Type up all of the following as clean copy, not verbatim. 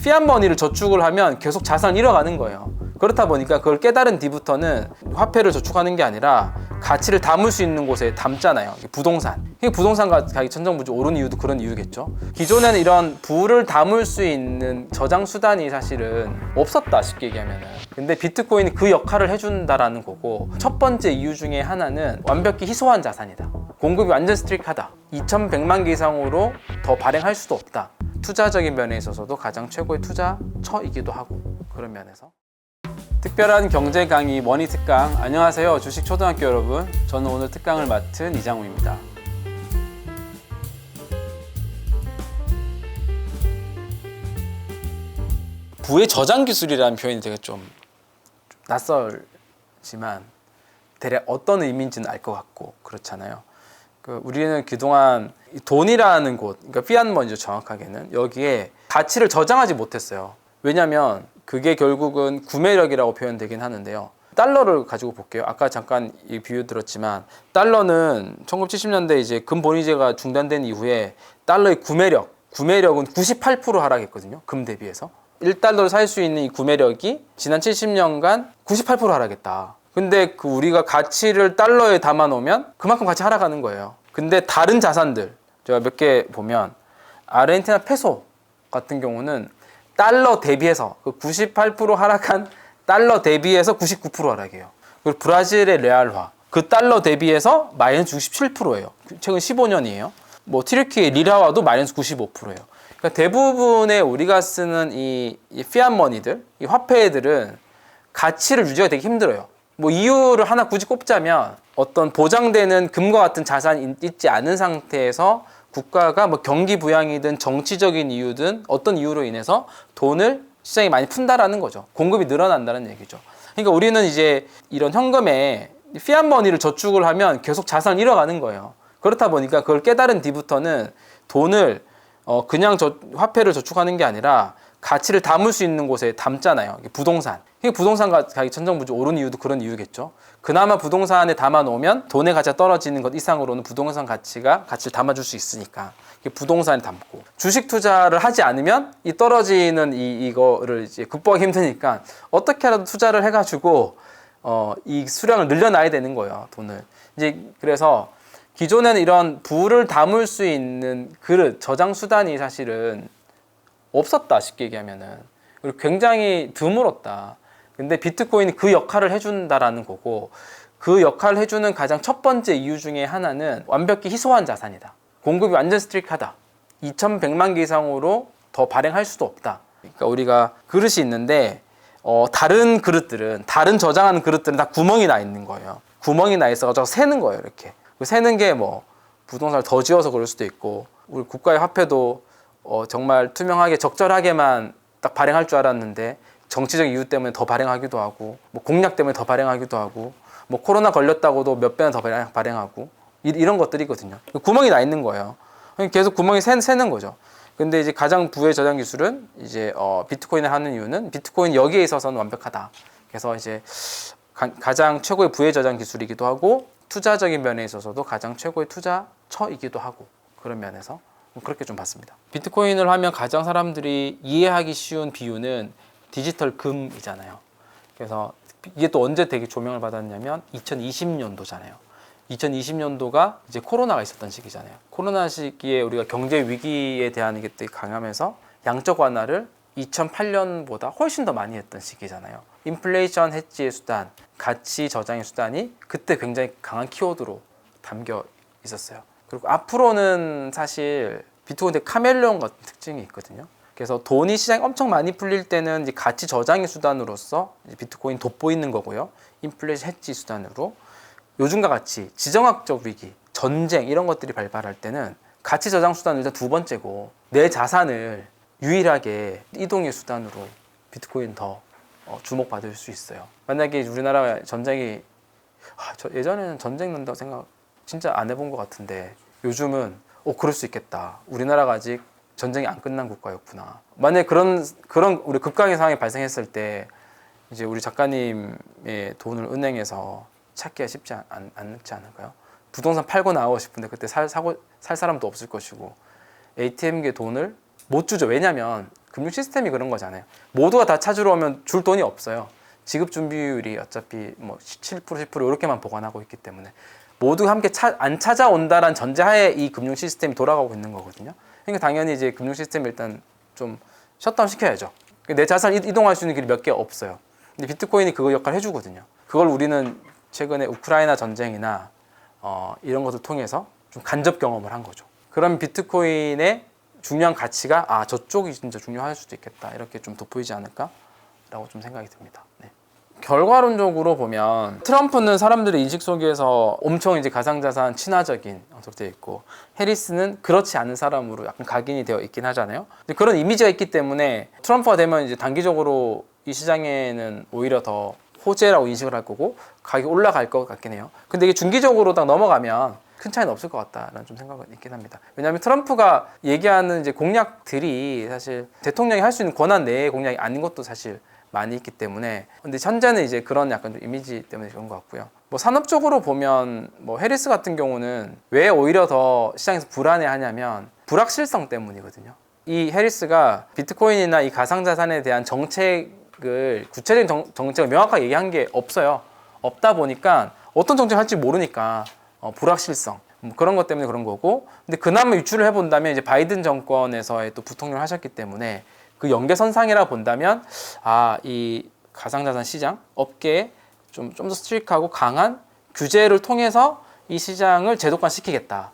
피앗머니를 저축을 하면 계속 자산을 잃어가는 거예요. 그렇다 보니까 그걸 깨달은 뒤부터는 화폐를 저축하는 게 아니라 가치를 담을 수 있는 곳에 담잖아요. 부동산. 부동산 가격이 천정부지 오른 이유도 그런 이유겠죠. 기존에는 이런 부를 담을 수 있는 저장 수단이 사실은 없었다, 쉽게 얘기하면은. 근데 비트코인이 그 역할을 해준다라는 거고, 첫 번째 이유 중에 하나는 완벽히 희소한 자산이다. 공급이 완전 스트릭하다. 2100만 개 이상으로 더 발행할 수도 없다. 투자적인 면에 있어서도 가장 최고의 투자처이기도 하고, 그런 면에서. 특별한 경제 강의 머니 특강. 안녕하세요, 주식 초등학교 여러분. 저는 오늘 특강을 맡은 이장우입니다. 부의 저장 기술이라는 표현이 되게 좀 낯설지만 대략 어떤 의미인지는 알 것 같고 그렇잖아요. 우리는 그동안 돈이라는 곳, 그러니까 피앗머니죠, 정확하게는 여기에 가치를 저장하지 못했어요. 왜냐하면 그게 결국은 구매력이라고 표현되긴 하는데요. 달러를 가지고 볼게요. 아까 잠깐 이 비유 들었지만 달러는 1970년대 이제 금 본위제가 중단된 이후에 달러의 구매력은 98% 하락했거든요. 금 대비해서. 1달러를 살 수 있는 이 구매력이 지난 70년간 98% 하락했다. 근데 우리가 가치를 달러에 담아 놓으면 그만큼 가치 하락하는 거예요. 근데 다른 자산들 제가 몇 개 보면 아르헨티나 페소 같은 경우는 달러 대비해서 그 98% 하락한 달러 대비해서 99% 하락해요. 그리고 브라질의 레알화 그 달러 대비해서 마이너스 67%예요. 최근 15년이에요. 뭐 튀르키의 리라화도 마이너스 95%예요. 그러니까 대부분의 우리가 쓰는 이 피앗머니들, 이 화폐들은 가치를 유지가 되게 힘들어요. 뭐 이유를 하나 굳이 꼽자면 어떤 보장되는 금과 같은 자산이 있지 않은 상태에서 국가가 뭐 경기 부양이든 정치적인 이유든 어떤 이유로 인해서 돈을 시장에 많이 푼다라는 거죠. 공급이 늘어난다는 얘기죠. 그러니까 우리는 이제 이런 현금에 피앗머니를 저축을 하면 계속 자산을 잃어가는 거예요. 그렇다 보니까 그걸 깨달은 뒤부터는 돈을 그냥 화폐를 저축하는 게 아니라 가치를 담을 수 있는 곳에 담잖아요. 부동산. 부동산 가격이 천정부지 오른 이유도 그런 이유겠죠. 그나마 부동산에 담아 놓으면 돈의 가치가 떨어지는 것 이상으로는 부동산 가치를 담아줄 수 있으니까 부동산에 담고, 주식 투자를 하지 않으면 이 떨어지는 이거를 이제 극복하기 힘드니까 어떻게라도 투자를 해가지고 이 수량을 늘려놔야 되는 거예요, 돈을. 이제 그래서 기존에는 이런 부를 담을 수 있는 그릇, 저장 수단이 사실은 없었다, 쉽게 얘기하면은. 그리고 굉장히 드물었다. 근데 비트코인이 그 역할을 해준다라는 거고, 그 역할을 해주는 가장 첫 번째 이유 중에 하나는 완벽히 희소한 자산이다. 공급이 완전 스트릭하다. 2100만 개 이상으로 더 발행할 수도 없다. 그러니까 우리가 그릇이 있는데 다른 그릇들은, 다른 저장하는 그릇들은 다 구멍이 나 있는 거예요. 구멍이 나 있어가지고 새는 거예요, 이렇게. 새는 게 뭐 부동산을 더 지어서 그럴 수도 있고, 우리 국가의 화폐도 정말 투명하게 적절하게만 딱 발행할 줄 알았는데 정치적 이유 때문에 더 발행하기도 하고, 뭐 공약 때문에 더 발행하기도 하고, 뭐 코로나 걸렸다고도 몇 배나 더 발행하고, 이런 것들이거든요. 구멍이 나 있는 거예요. 계속 구멍이 새는 거죠. 근데 이제 가장 부의 저장 기술은 이제 비트코인을 하는 이유는 비트코인 여기에 있어서는 완벽하다. 그래서 이제 가장 최고의 부의 저장 기술이기도 하고, 투자적인 면에 있어서도 가장 최고의 투자처이기도 하고, 그런 면에서 그렇게 좀 봤습니다. 비트코인을 하면 가장 사람들이 이해하기 쉬운 비유는 디지털 금이잖아요. 그래서 이게 또 언제 되게 조명을 받았냐면 2020년도잖아요. 2020년도가 이제 코로나가 있었던 시기잖아요. 코로나 시기에 우리가 경제 위기에 대한 게 되게 강하면서 양적 완화를 2008년보다 훨씬 더 많이 했던 시기잖아요. 인플레이션 해지의 수단, 가치 저장의 수단이 그때 굉장히 강한 키워드로 담겨 있었어요. 그리고 앞으로는 사실 비트코인 되게 카멜레온 같은 특징이 있거든요. 그래서 돈이 시장에 엄청 많이 풀릴 때는 이제 가치 저장의 수단으로서 이제 비트코인 돋보이는 거고요. 인플레이션 해지 수단으로. 요즘과 같이 지정학적 위기, 전쟁 이런 것들이 발발할 때는 가치 저장 수단은 일단 두 번째고, 내 자산을 유일하게 이동의 수단으로 비트코인 더 주목받을 수 있어요. 만약에 우리나라가 전쟁이 예전에는 전쟁 난다고 생각 진짜 안 해본 것 같은데 요즘은 그럴 수 있겠다. 우리나라가 아직 전쟁이 안 끝난 국가였구나. 만약에 그런 우리 극강의 상황이 발생했을 때 이제 우리 작가님의 돈을 은행에서 찾기가 쉽지 않지 않을까요? 부동산 팔고 나오고 싶은데 그때 살 사람도 없을 것이고, ATM기에 돈을 못 주죠. 왜냐면 금융 시스템이 그런 거잖아요. 모두가 다 찾으러 오면 줄 돈이 없어요. 지급 준비율이 어차피 뭐 7%, 10% 이렇게만 보관하고 있기 때문에 모두가 함께 안 찾아온다란 전제하에 이 금융 시스템이 돌아가고 있는 거거든요. 그러니까 당연히 이제 금융 시스템 일단 좀 셧다운 시켜야죠. 내 자산을 이동할 수 있는 길이 몇 개 없어요. 근데 비트코인이 그거 역할을 해주거든요. 그걸 우리는 최근에 우크라이나 전쟁이나 이런 것을 통해서 좀 간접 경험을 한 거죠. 그럼 비트코인의 중요한 가치가 저쪽이 진짜 중요할 수도 있겠다, 이렇게 좀 돋보이지 않을까라고 좀 생각이 듭니다. 네. 결과론적으로 보면 트럼프는 사람들의 인식 속에서 엄청 이제 가상자산 친화적인 것으로 되어 있고, 해리스는 그렇지 않은 사람으로 약간 각인이 되어 있긴 하잖아요. 그런 이미지가 있기 때문에 트럼프가 되면 이제 단기적으로 이 시장에는 오히려 더 호재라고 인식을 할 거고 가격이 올라갈 것 같긴 해요. 근데 이게 중기적으로 딱 넘어가면 큰 차이는 없을 것 같다라는 좀 생각은 있긴 합니다. 왜냐하면 트럼프가 얘기하는 이제 공약들이 사실 대통령이 할 수 있는 권한 내의 공약이 아닌 것도 사실 많이 있기 때문에, 근데 현재는 이제 그런 약간 좀 이미지 때문에 그런 것 같고요. 뭐 산업적으로 보면 뭐 해리스 같은 경우는 왜 오히려 더 시장에서 불안해하냐면 불확실성 때문이거든요. 이 해리스가 비트코인이나 이 가상자산에 대한 정책을, 구체적인 정책을 명확하게 얘기한 게 없어요. 없다 보니까 어떤 정책을 할지 모르니까 불확실성, 그런 것 때문에 그런 거고, 근데 그나마 유추를 해본다면 이제 바이든 정권에서의 또 부통령을 하셨기 때문에 그 연계선상이라 본다면 이 가상자산 시장 업계에 좀 더 스트릭하고 강한 규제를 통해서 이 시장을 제도화시키겠다,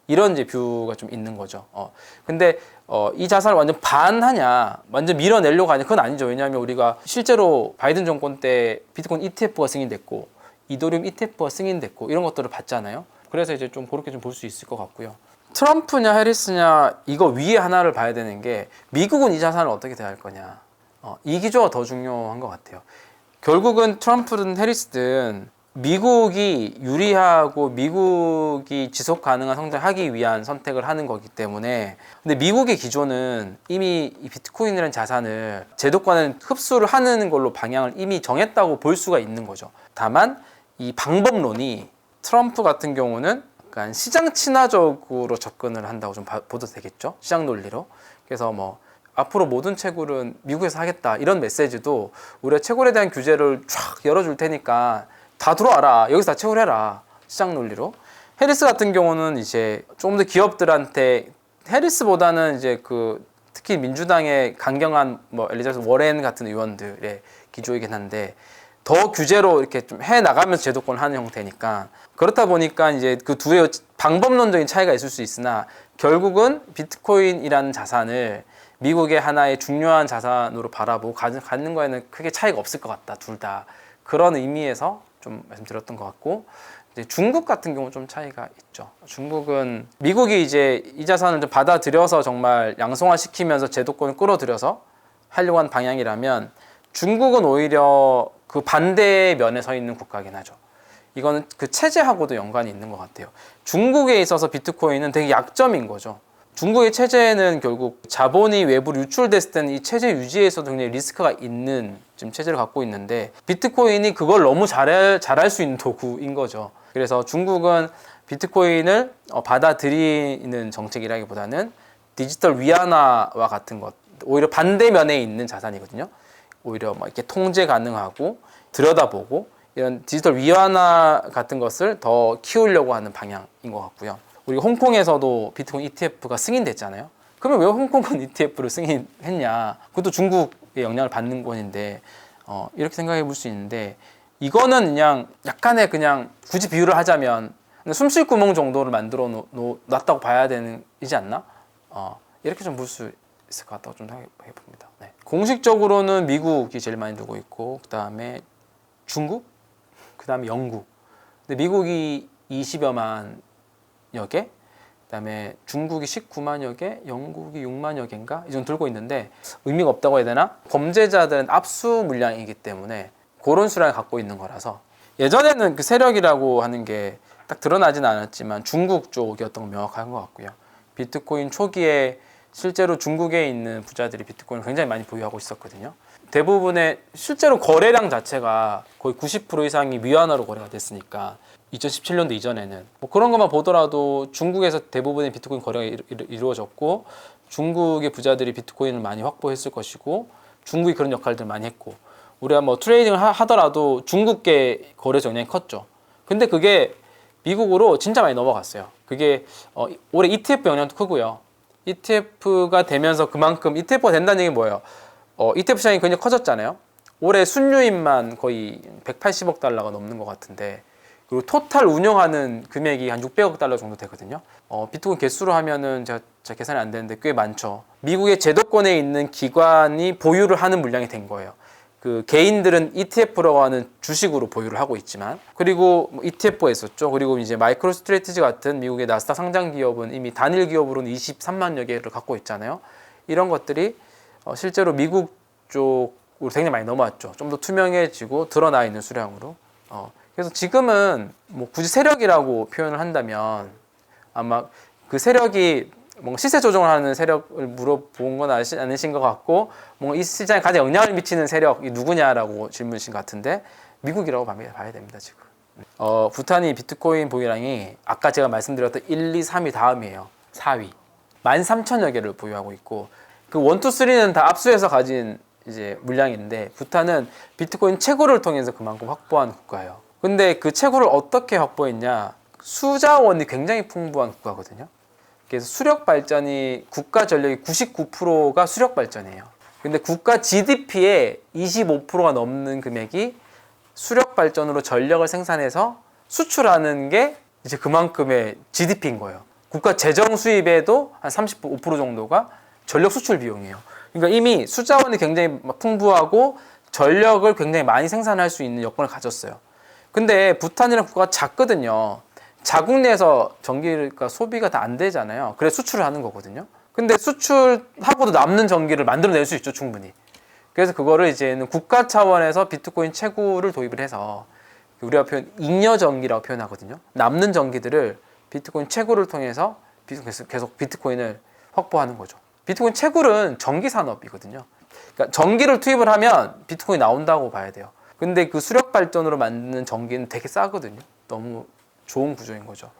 이런 이제 뷰가 좀 있는 거죠. 근데 이 자산을 완전 반하냐, 완전 밀어내려고 하냐, 그건 아니죠. 왜냐하면 우리가 실제로 바이든 정권 때 비트코인 ETF가 승인됐고 이더리움 ETF가 승인됐고 이런 것들을 봤잖아요. 그래서 이제 좀 그렇게 좀 볼 수 있을 것 같고요. 트럼프냐 해리스냐, 이거 위에 하나를 봐야 되는 게 미국은 이 자산을 어떻게 대할 거냐, 이 기조가 더 중요한 것 같아요. 결국은 트럼프든 해리스든 미국이 유리하고 미국이 지속 가능한 성장하기 위한 선택을 하는 거기 때문에, 근데 미국의 기조는 이미 이 비트코인이라는 자산을 제도권은 흡수를 하는 걸로 방향을 이미 정했다고 볼 수가 있는 거죠. 다만 이 방법론이 트럼프 같은 경우는 약간 시장 친화적으로 접근을 한다고 좀 봐도 되겠죠. 시장 논리로. 그래서 뭐 앞으로 모든 채굴은 미국에서 하겠다, 이런 메시지도 우리가 채굴에 대한 규제를 쫙 열어줄 테니까 다 들어와라, 여기서 다 채굴해라, 시장 논리로. 해리스 같은 경우는 이제 조금 더 기업들한테, 해리스보다는 이제 특히 민주당의 강경한 뭐 엘리자베스 워렌 같은 의원들의 기조이긴 한데 더 규제로 이렇게 좀 해 나가면서 제도권을 하는 형태니까, 그렇다 보니까 이제 그 두의 방법론적인 차이가 있을 수 있으나 결국은 비트코인이라는 자산을 미국의 하나의 중요한 자산으로 바라보고 갖는 거에는 크게 차이가 없을 것 같다, 둘 다. 그런 의미에서 좀 말씀드렸던 것 같고, 이제 중국 같은 경우 좀 차이가 있죠. 중국은 미국이 이제 이 자산을 좀 받아들여서 정말 양성화시키면서 제도권을 끌어들여서 하려고 하는 방향이라면, 중국은 오히려 그 반대의 면에 서 있는 국가긴 하죠. 이거는 그 체제하고도 연관이 있는 것 같아요. 중국에 있어서 비트코인은 되게 약점인 거죠. 중국의 체제는 결국 자본이 외부로 유출됐을 때는 이 체제 유지에서도 굉장히 리스크가 있는 지금 체제를 갖고 있는데, 비트코인이 그걸 너무 잘할 수 있는 도구인 거죠. 그래서 중국은 비트코인을 받아들이는 정책이라기보다는 디지털 위안화와 같은 것, 오히려 반대면에 있는 자산이거든요. 오히려 막 이렇게 통제 가능하고 들여다보고 이런 디지털 위안화 같은 것을 더 키우려고 하는 방향인 것 같고요. 우리가 홍콩에서도 비트코인 ETF가 승인됐잖아요. 그러면 왜 홍콩은 ETF를 승인했냐? 그것도 중국의 영향을 받는 권인데, 이렇게 생각해 볼 수 있는데, 이거는 그냥 약간의 그냥 굳이 비유를 하자면 숨쉴 구멍 정도를 만들어 놨다고 봐야 되지 않나? 이렇게 좀 볼 수 있을 것 같다고 좀 생각해 봅니다. 네. 공식적으로는 미국이 제일 많이 두고 있고, 그 다음에 중국, 그 다음에 영국. 근데 미국이 20여만여 개, 그 다음에 중국이 19만여 개, 영국이 6만여 개인가? 이 정도 들고 있는데 의미가 없다고 해야 되나? 범죄자들은 압수 물량이기 때문에 그런 수량을 갖고 있는 거라서, 예전에는 그 세력이라고 하는 게 딱 드러나진 않았지만 중국 쪽이었던 건 명확한 것 같고요. 비트코인 초기에 실제로 중국에 있는 부자들이 비트코인을 굉장히 많이 보유하고 있었거든요. 대부분의 실제로 거래량 자체가 거의 90% 이상이 위안화로 거래가 됐으니까 2017년도 이전에는 뭐 그런 것만 보더라도 중국에서 대부분의 비트코인 거래가 이루어졌고 중국의 부자들이 비트코인을 많이 확보했을 것이고 중국이 그런 역할들 많이 했고 우리가 뭐 트레이딩을 하더라도 중국계 거래소 영향이 컸죠. 근데 그게 미국으로 진짜 많이 넘어갔어요. 그게 올해 ETF 영향도 크고요. ETF가 되면서 그만큼 ETF가 된다는 얘기는 뭐예요? ETF 시장이 굉장히 커졌잖아요. 올해 순유입만 거의 180억 달러가 넘는 것 같은데 그리고 토탈 운영하는 금액이 한 600억 달러 정도 되거든요. 비트코인 개수로 하면은 제가 계산이 안 되는데 꽤 많죠. 미국의 제도권에 있는 기관이 보유를 하는 물량이 된 거예요. 그 개인들은 ETF라고 하는 주식으로 보유를 하고 있지만 그리고 ETF가 있었죠. 그리고 이제 마이크로 스트래티지 같은 미국의 나스닥 상장 기업은 이미 단일 기업으로는 23만여 개를 갖고 있잖아요. 이런 것들이 실제로 미국 쪽으로 굉장히 많이 넘어왔죠. 좀 더 투명해지고 드러나 있는 수량으로. 그래서 지금은 뭐 굳이 세력이라고 표현을 한다면 아마 그 세력이 뭔가 시세 조정을 하는 세력을 물어본 건 아니신 것 같고 뭔가 이 시장에 가장 영향을 미치는 세력이 누구냐라고 질문이신 것 같은데 미국이라고 봐야 됩니다 지금. 부탄이 비트코인 보유량이 아까 제가 말씀드렸던 1, 2, 3위 다음이에요. 4위 13,000여 개를 보유하고 있고 그 1, 2, 3는 다 압수해서 가진 이제 물량인데 부탄은 비트코인 채굴을 통해서 그만큼 확보한 국가예요. 근데 그 채굴을 어떻게 확보했냐? 수자원이 굉장히 풍부한 국가거든요. 그래서 수력 발전이 국가 전력의 99%가 수력 발전이에요. 근데 국가 GDP의 25%가 넘는 금액이 수력 발전으로 전력을 생산해서 수출하는 게 이제 그만큼의 GDP인 거예요. 국가 재정 수입에도 한 35% 정도가 전력 수출 비용이에요. 그러니까 이미 수자원이 굉장히 풍부하고 전력을 굉장히 많이 생산할 수 있는 여건을 가졌어요. 근데 부탄이라는 국가가 작거든요. 자국 내에서 전기가 소비가 다 안 되잖아요. 그래서 수출을 하는 거거든요. 근데 수출하고도 남는 전기를 만들어낼 수 있죠, 충분히. 그래서 그거를 이제는 국가 차원에서 비트코인 채굴을 도입을 해서 우리가 잉여 전기라고 표현하거든요. 남는 전기들을 비트코인 채굴을 통해서 계속 비트코인을 확보하는 거죠. 비트코인 채굴은 전기 산업이거든요. 그러니까 전기를 투입을 하면 비트코인이 나온다고 봐야 돼요. 근데 그 수력 발전으로 만드는 전기는 되게 싸거든요. 너무 좋은 구조인 거죠.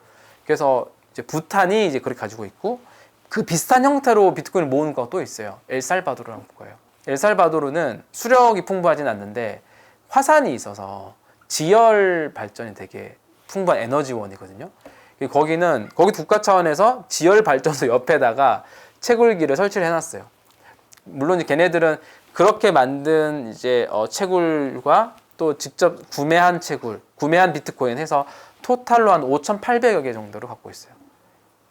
그래서 이제 부탄이 이제 그렇게 가지고 있고 그 비슷한 형태로 비트코인을 모으는 국가가 또 있어요. 엘살바도르라는 국가예요. 엘살바도르는 수력이 풍부하진 않는데 화산이 있어서 지열 발전이 되게 풍부한 에너지원이거든요. 거기 국가 차원에서 지열 발전소 옆에다가 채굴기를 설치를 해놨어요. 물론 이제 걔네들은 그렇게 만든 이제 채굴과 또 직접 구매한 비트코인 해서 토탈로 한 5,800여 개 정도를 갖고 있어요.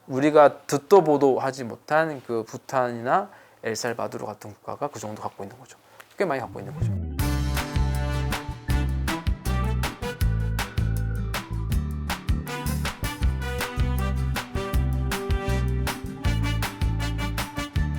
우리가 듣도 보도 하지 못한 그 부탄이나 엘살바도르 같은 국가가 그 정도 갖고 있는 거죠. 꽤 많이 갖고 있는 거죠.